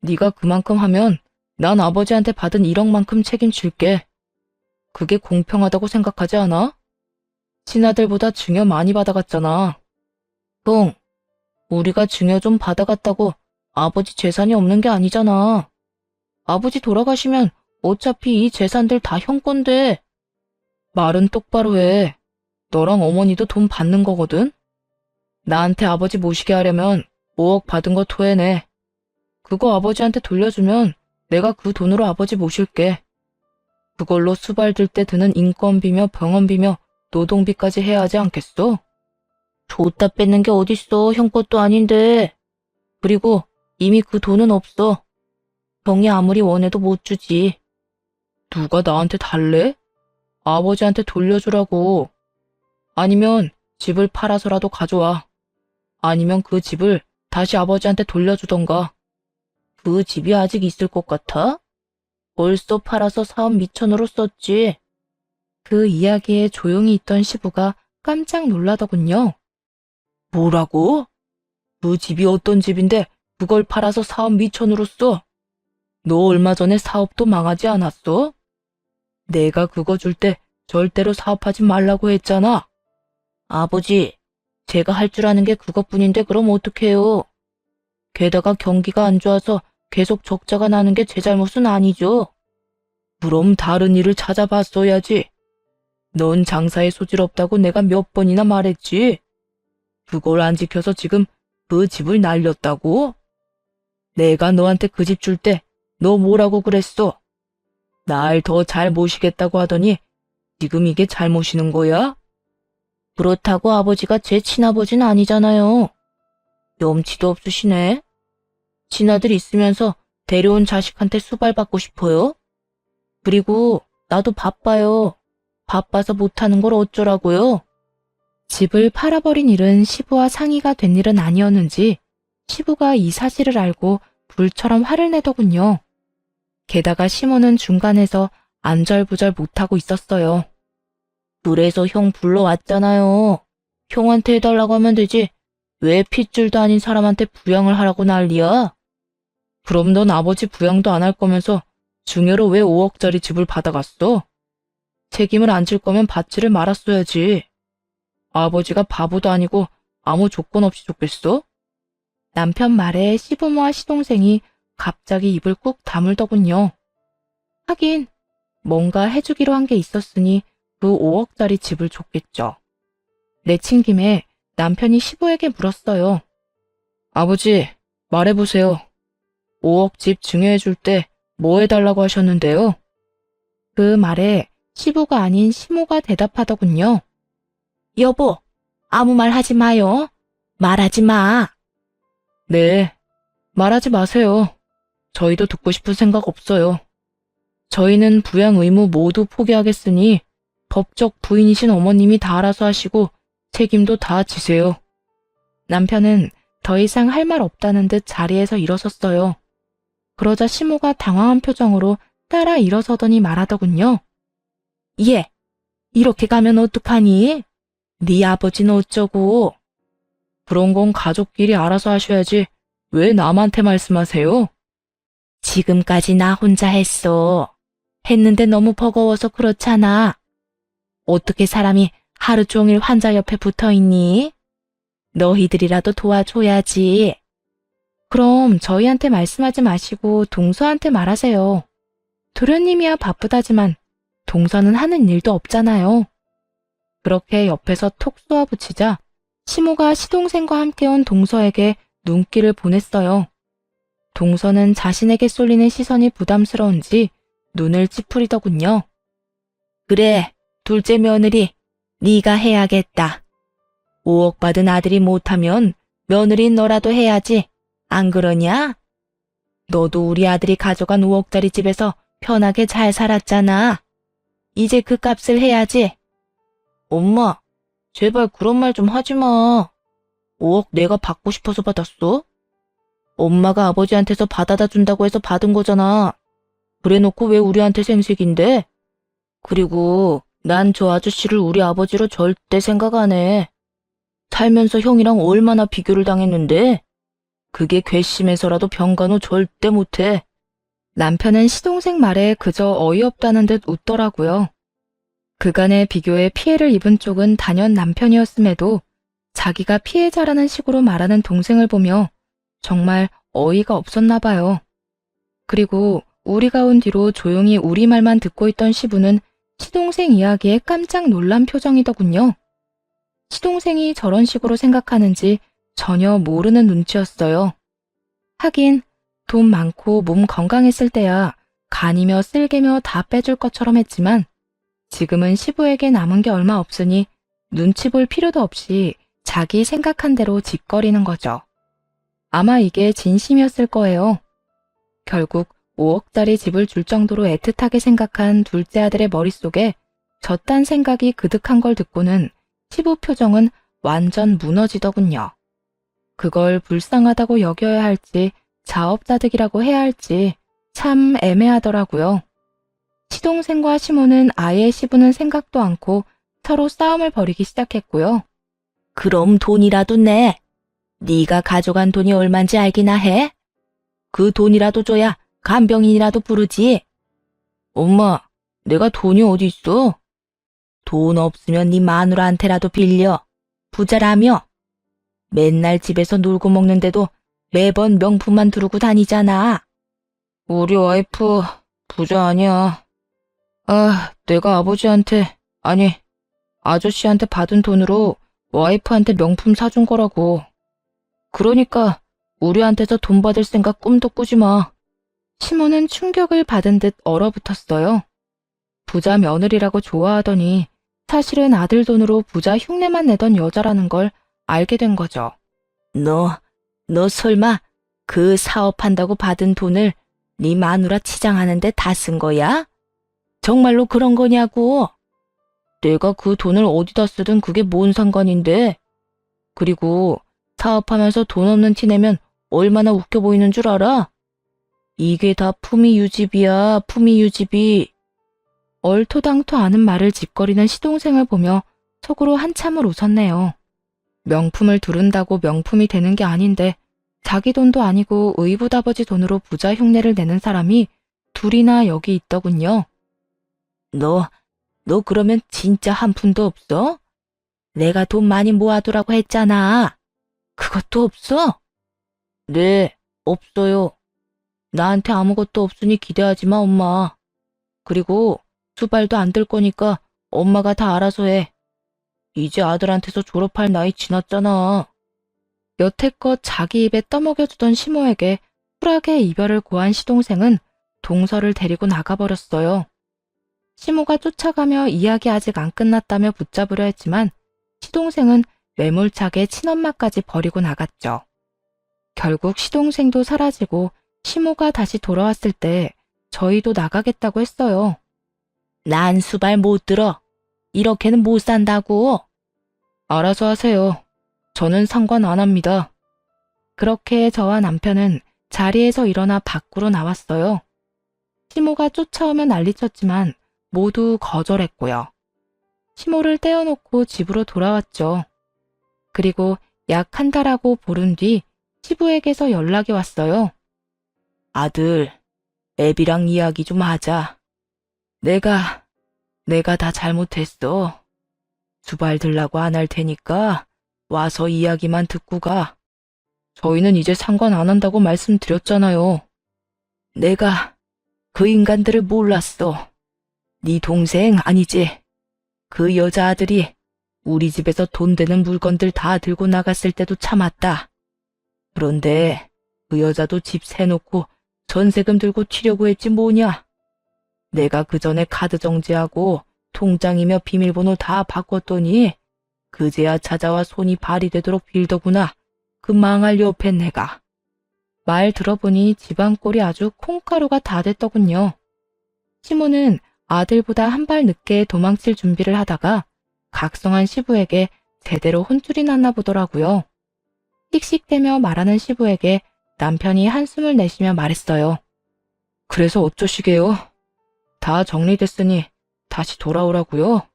네가 그만큼 하면 난 아버지한테 받은 1억만큼 책임질게. 그게 공평하다고 생각하지 않아? 친아들보다 증여 많이 받아갔잖아. 형, 우리가 증여 좀 받아갔다고 아버지 재산이 없는 게 아니잖아. 아버지 돌아가시면 어차피 이 재산들 다 형 건데. 말은 똑바로 해. 너랑 어머니도 돈 받는 거거든? 나한테 아버지 모시게 하려면 5억 받은 거 토해내. 그거 아버지한테 돌려주면 내가 그 돈으로 아버지 모실게. 그걸로 수발들 때 드는 인건비며 병원비며 노동비까지 해야 하지 않겠어? 줬다 뺏는 게 어딨어, 형 것도 아닌데. 그리고 이미 그 돈은 없어. 형이 아무리 원해도 못 주지. 누가 나한테 달래? 아버지한테 돌려주라고. 아니면 집을 팔아서라도 가져와. 아니면 그 집을 다시 아버지한테 돌려주던가. 그 집이 아직 있을 것 같아? 벌써 팔아서 사업 미천으로 썼지. 그 이야기에 조용히 있던 시부가 깜짝 놀라더군요. 뭐라고? 그 집이 어떤 집인데 그걸 팔아서 사업 미천으로 써? 너 얼마 전에 사업도 망하지 않았어? 내가 그거 줄 때 절대로 사업하지 말라고 했잖아. 아버지, 제가 할 줄 아는 게 그것뿐인데 그럼 어떡해요? 게다가 경기가 안 좋아서 계속 적자가 나는 게 제 잘못은 아니죠. 그럼 다른 일을 찾아봤어야지. 넌 장사에 소질 없다고 내가 몇 번이나 말했지. 그걸 안 지켜서 지금 그 집을 날렸다고? 내가 너한테 그 집 줄 때 너 뭐라고 그랬어? 날 더 잘 모시겠다고 하더니 지금 이게 잘 모시는 거야? 그렇다고 아버지가 제 친아버지는 아니잖아요. 염치도 없으시네. 친아들 있으면서 데려온 자식한테 수발받고 싶어요? 그리고 나도 바빠요. 바빠서 못하는 걸 어쩌라고요? 집을 팔아버린 일은 시부와 상의가 된 일은 아니었는지 시부가 이 사실을 알고 불처럼 화를 내더군요. 게다가 시모는 중간에서 안절부절 못하고 있었어요. 그래서 형 불러왔잖아요. 형한테 해달라고 하면 되지. 왜 핏줄도 아닌 사람한테 부양을 하라고 난리야? 그럼 넌 아버지 부양도 안 할 거면서 중요로 왜 5억짜리 집을 받아갔어? 책임을 안 질 거면 받지를 말았어야지. 아버지가 바보도 아니고 아무 조건 없이 줬겠어? 남편 말에 시부모와 시동생이 갑자기 입을 꾹 다물더군요. 하긴 뭔가 해주기로 한 게 있었으니 그 5억짜리 집을 줬겠죠. 내친 김에 남편이 시부에게 물었어요. 아버지, 말해보세요. 5억 집 증여해줄 때 뭐 해달라고 하셨는데요? 그 말에 시부가 아닌 시모가 대답하더군요. 여보, 아무 말 하지 마요. 말하지 마. 네, 말하지 마세요. 저희도 듣고 싶은 생각 없어요. 저희는 부양 의무 모두 포기하겠으니 법적 부인이신 어머님이 다 알아서 하시고 책임도 다 지세요. 남편은 더 이상 할 말 없다는 듯 자리에서 일어섰어요. 그러자 시모가 당황한 표정으로 따라 일어서더니 말하더군요. 얘, 이렇게 가면 어떡하니? 네 아버지는 어쩌고? 그런 건 가족끼리 알아서 하셔야지 왜 남한테 말씀하세요? 지금까지 나 혼자 했어. 했는데 너무 버거워서 그렇잖아. 어떻게 사람이 하루 종일 환자 옆에 붙어 있니? 너희들이라도 도와줘야지. 그럼 저희한테 말씀하지 마시고 동서한테 말하세요. 도련님이야 바쁘다지만 동서는 하는 일도 없잖아요. 그렇게 옆에서 톡 쏘아붙이자 시모가 시동생과 함께 온 동서에게 눈길을 보냈어요. 동서는 자신에게 쏠리는 시선이 부담스러운지 눈을 찌푸리더군요. 그래, 둘째 며느리, 네가 해야겠다. 5억 받은 아들이 못하면 며느리인 너라도 해야지. 안 그러냐? 너도 우리 아들이 가져간 5억짜리 집에서 편하게 잘 살았잖아. 이제 그 값을 해야지. 엄마, 제발 그런 말 좀 하지 마. 5억 내가 받고 싶어서 받았어? 엄마가 아버지한테서 받아다 준다고 해서 받은 거잖아. 그래놓고 왜 우리한테 생색인데? 그리고 난 저 아저씨를 우리 아버지로 절대 생각 안 해. 살면서 형이랑 얼마나 비교를 당했는데? 그게 괘씸해서라도 병간호 절대 못해. 남편은 시동생 말에 그저 어이없다는 듯 웃더라고요. 그간의 비교에 피해를 입은 쪽은 단연 남편이었음에도 자기가 피해자라는 식으로 말하는 동생을 보며 정말 어이가 없었나 봐요. 그리고 우리가 온 뒤로 조용히 우리 말만 듣고 있던 시부는 시동생 이야기에 깜짝 놀란 표정이더군요. 시동생이 저런 식으로 생각하는지 전혀 모르는 눈치였어요. 하긴 돈 많고 몸 건강했을 때야 간이며 쓸개며 다 빼줄 것처럼 했지만 지금은 시부에게 남은 게 얼마 없으니 눈치 볼 필요도 없이 자기 생각한 대로 짓거리는 거죠. 아마 이게 진심이었을 거예요. 결국 5억짜리 집을 줄 정도로 애틋하게 생각한 둘째 아들의 머릿속에 저딴 생각이 그득한 걸 듣고는 시부 표정은 완전 무너지더군요. 그걸 불쌍하다고 여겨야 할지 자업자득이라고 해야 할지 참 애매하더라고요. 시동생과 시모는 아예 시부는 생각도 않고 서로 싸움을 벌이기 시작했고요. 그럼 돈이라도 내. 네가 가져간 돈이 얼만지 알기나 해? 그 돈이라도 줘야 간병인이라도 부르지. 엄마, 내가 돈이 어디 있어? 돈 없으면 네 마누라한테라도 빌려. 부자라며. 맨날 집에서 놀고 먹는데도 매번 명품만 두르고 다니잖아. 우리 와이프 부자 아니야. 내가 아버지한테, 아니, 아저씨한테 받은 돈으로 와이프한테 명품 사준 거라고. 그러니까 우리한테서 돈 받을 생각 꿈도 꾸지 마. 시모는 충격을 받은 듯 얼어붙었어요. 부자 며느리라고 좋아하더니 사실은 아들 돈으로 부자 흉내만 내던 여자라는 걸 알게 된 거죠. 너 설마 그 사업한다고 받은 돈을 네 마누라 치장하는데 다 쓴 거야? 정말로 그런 거냐고? 내가 그 돈을 어디다 쓰든 그게 뭔 상관인데? 그리고 사업하면서 돈 없는 티 내면 얼마나 웃겨 보이는 줄 알아? 이게 다 품위 유지비야, 품위 유지비. 얼토당토 않은 말을 짓거리는 시동생을 보며 속으로 한참을 웃었네요. 명품을 두른다고 명품이 되는 게 아닌데 자기 돈도 아니고 의붓아버지 돈으로 부자 흉내를 내는 사람이 둘이나 여기 있더군요. 너 그러면 진짜 한 푼도 없어? 내가 돈 많이 모아두라고 했잖아. 그것도 없어? 네, 없어요. 나한테 아무것도 없으니 기대하지 마, 엄마. 그리고 수발도 안 들 거니까 엄마가 다 알아서 해. 이제 아들한테서 졸업할 나이 지났잖아. 여태껏 자기 입에 떠먹여주던 시모에게 쿨하게 이별을 고한 시동생은 동서를 데리고 나가버렸어요. 시모가 쫓아가며 이야기 아직 안 끝났다며 붙잡으려 했지만 시동생은 매몰차게 친엄마까지 버리고 나갔죠. 결국 시동생도 사라지고 시모가 다시 돌아왔을 때 저희도 나가겠다고 했어요. 난 수발 못 들어. 이렇게는 못 산다고. 알아서 하세요. 저는 상관 안 합니다. 그렇게 저와 남편은 자리에서 일어나 밖으로 나왔어요. 시모가 쫓아오면 난리쳤지만 모두 거절했고요. 시모를 떼어놓고 집으로 돌아왔죠. 그리고 약 한 달하고 보름 뒤 시부에게서 연락이 왔어요. 아들, 애비랑 이야기 좀 하자. 내가 다 잘못했어. 수발 들라고 안 할 테니까 와서 이야기만 듣고 가. 저희는 이제 상관 안 한다고 말씀드렸잖아요. 내가 그 인간들을 몰랐어. 네 동생 아니지? 그 여자아들이 우리 집에서 돈 되는 물건들 다 들고 나갔을 때도 참았다. 그런데 그 여자도 집 세놓고 전세금 들고 튀려고 했지 뭐냐. 내가 그 전에 카드 정지하고 통장이며 비밀번호 다 바꿨더니 그제야 찾아와 손이 발이 되도록 빌더구나. 그 망할 옆에 내가. 말 들어보니 집안 꼴이 아주 콩가루가 다 됐더군요. 시모는 아들보다 한 발 늦게 도망칠 준비를 하다가 각성한 시부에게 제대로 혼쭐이 났나 보더라고요. 씩씩대며 말하는 시부에게 남편이 한숨을 내쉬며 말했어요. 그래서 어쩌시게요? 다 정리됐으니 다시 돌아오라고요?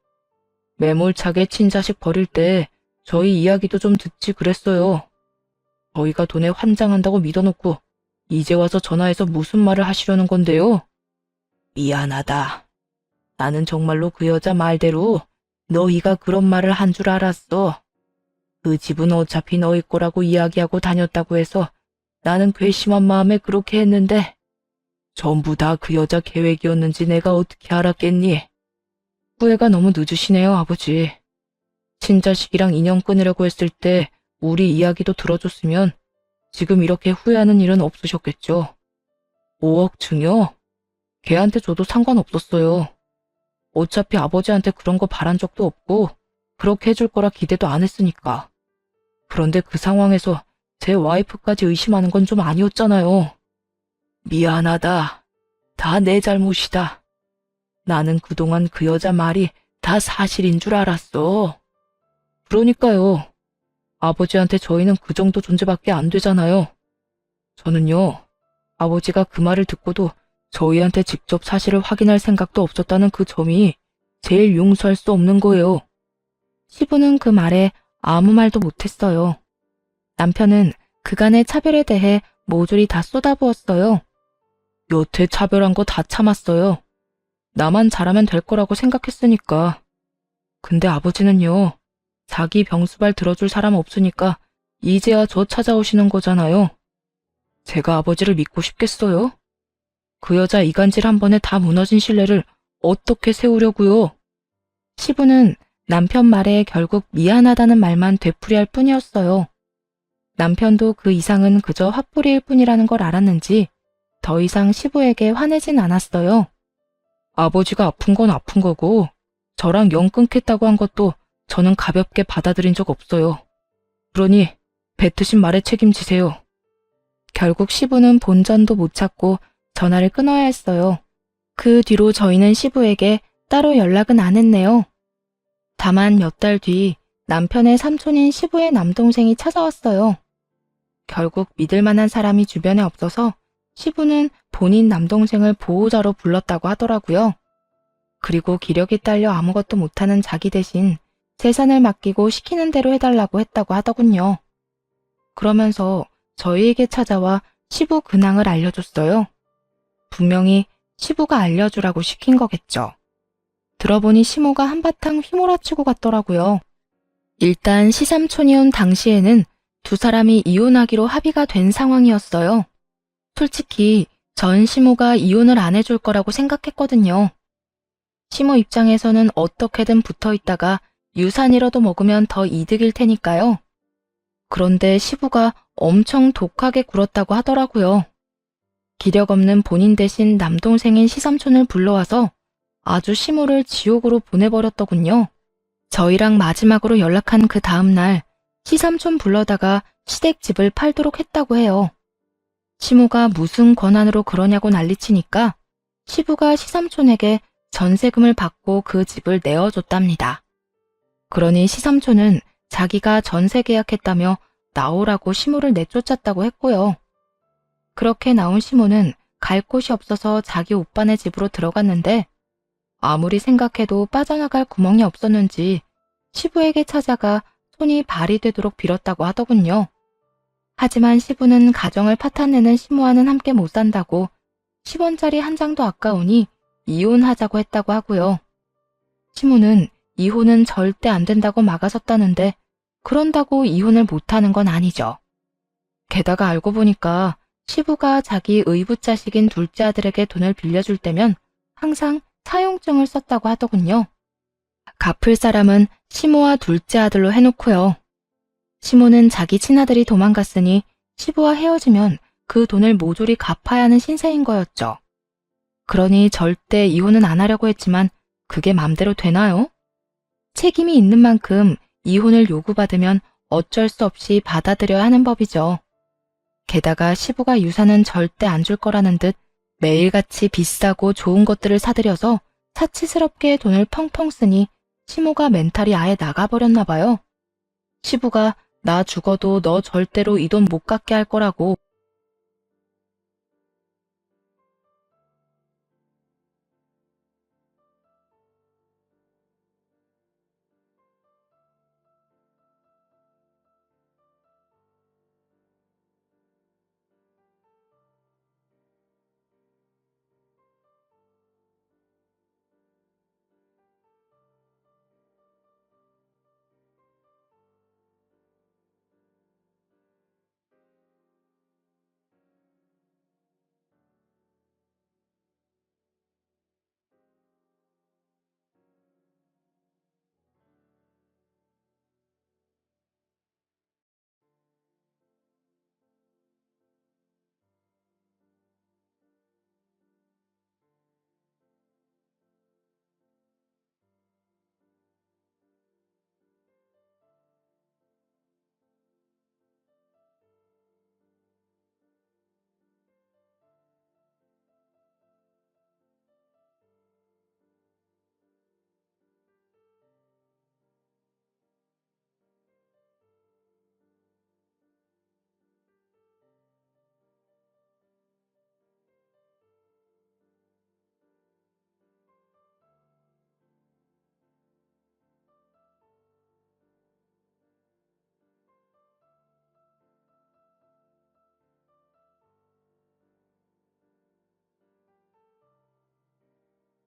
매몰차게 친자식 버릴 때 저희 이야기도 좀 듣지 그랬어요. 저희가 돈에 환장한다고 믿어놓고 이제 와서 전화해서 무슨 말을 하시려는 건데요? 미안하다. 나는 정말로 그 여자 말대로 너희가 그런 말을 한 줄 알았어. 그 집은 어차피 너희 거라고 이야기하고 다녔다고 해서 나는 괘씸한 마음에 그렇게 했는데 전부 다 그 여자 계획이었는지 내가 어떻게 알았겠니? 후회가 너무 늦으시네요, 아버지. 친자식이랑 인연 끊으려고 했을 때 우리 이야기도 들어줬으면 지금 이렇게 후회하는 일은 없으셨겠죠. 5억 증여? 걔한테 줘도 상관없었어요. 어차피 아버지한테 그런 거 바란 적도 없고 그렇게 해줄 거라 기대도 안 했으니까. 그런데 그 상황에서 제 와이프까지 의심하는 건 좀 아니었잖아요. 미안하다. 다 내 잘못이다. 나는 그동안 그 여자 말이 다 사실인 줄 알았어. 그러니까요. 아버지한테 저희는 그 정도 존재밖에 안 되잖아요. 저는요, 아버지가 그 말을 듣고도 저희한테 직접 사실을 확인할 생각도 없었다는 그 점이 제일 용서할 수 없는 거예요. 시부는 그 말에 아무 말도 못했어요. 남편은 그간의 차별에 대해 모조리 다 쏟아부었어요. 여태 차별한 거 다 참았어요. 나만 잘하면 될 거라고 생각했으니까. 근데 아버지는요, 자기 병수발 들어줄 사람 없으니까 이제야 저 찾아오시는 거잖아요. 제가 아버지를 믿고 싶겠어요? 그 여자 이간질 한 번에 다 무너진 신뢰를 어떻게 세우려고요? 시부는 남편 말에 결국 미안하다는 말만 되풀이할 뿐이었어요. 남편도 그 이상은 그저 화풀이일 뿐이라는 걸 알았는지 더 이상 시부에게 화내진 않았어요. 아버지가 아픈 건 아픈 거고 저랑 영 끊겠다고 한 것도 저는 가볍게 받아들인 적 없어요. 그러니 뱉으신 말에 책임지세요. 결국 시부는 본전도 못 찾고 전화를 끊어야 했어요. 그 뒤로 저희는 시부에게 따로 연락은 안 했네요. 다만 몇 달 뒤 남편의 삼촌인 시부의 남동생이 찾아왔어요. 결국 믿을 만한 사람이 주변에 없어서 시부는 본인 남동생을 보호자로 불렀다고 하더라고요. 그리고 기력이 딸려 아무것도 못하는 자기 대신 재산을 맡기고 시키는 대로 해달라고 했다고 하더군요. 그러면서 저희에게 찾아와 시부 근황을 알려줬어요. 분명히 시부가 알려주라고 시킨 거겠죠. 들어보니 시모가 한바탕 휘몰아치고 갔더라고요. 일단 시삼촌이 온 당시에는 두 사람이 이혼하기로 합의가 된 상황이었어요. 솔직히 전 시모가 이혼을 안 해줄 거라고 생각했거든요. 시모 입장에서는 어떻게든 붙어 있다가 유산이라도 먹으면 더 이득일 테니까요. 그런데 시부가 엄청 독하게 굴었다고 하더라고요. 기력 없는 본인 대신 남동생인 시삼촌을 불러와서 아주 시모를 지옥으로 보내버렸더군요. 저희랑 마지막으로 연락한 그 다음날 시삼촌 불러다가 시댁집을 팔도록 했다고 해요. 시모가 무슨 권한으로 그러냐고 난리치니까 시부가 시삼촌에게 전세금을 받고 그 집을 내어줬답니다. 그러니 시삼촌은 자기가 전세 계약했다며 나오라고 시모를 내쫓았다고 했고요. 그렇게 나온 시모는 갈 곳이 없어서 자기 오빠네 집으로 들어갔는데 아무리 생각해도 빠져나갈 구멍이 없었는지 시부에게 찾아가 손이 발이 되도록 빌었다고 하더군요. 하지만 시부는 가정을 파탄내는 시모와는 함께 못 산다고 10원짜리 한 장도 아까우니 이혼하자고 했다고 하고요. 시모는 이혼은 절대 안 된다고 막아섰다는데 그런다고 이혼을 못하는 건 아니죠. 게다가 알고 보니까 시부가 자기 의붓자식인 둘째 아들에게 돈을 빌려줄 때면 항상 사용증을 썼다고 하더군요. 갚을 사람은 시모와 둘째 아들로 해놓고요. 시모는 자기 친아들이 도망갔으니 시부와 헤어지면 그 돈을 모조리 갚아야 하는 신세인 거였죠. 그러니 절대 이혼은 안 하려고 했지만 그게 맘대로 되나요? 책임이 있는 만큼 이혼을 요구받으면 어쩔 수 없이 받아들여야 하는 법이죠. 게다가 시부가 유산은 절대 안 줄 거라는 듯 매일같이 비싸고 좋은 것들을 사들여서 사치스럽게 돈을 펑펑 쓰니 시모가 멘탈이 아예 나가버렸나 봐요. 시부가 나 죽어도 너 절대로 이 돈 못 갚게 할 거라고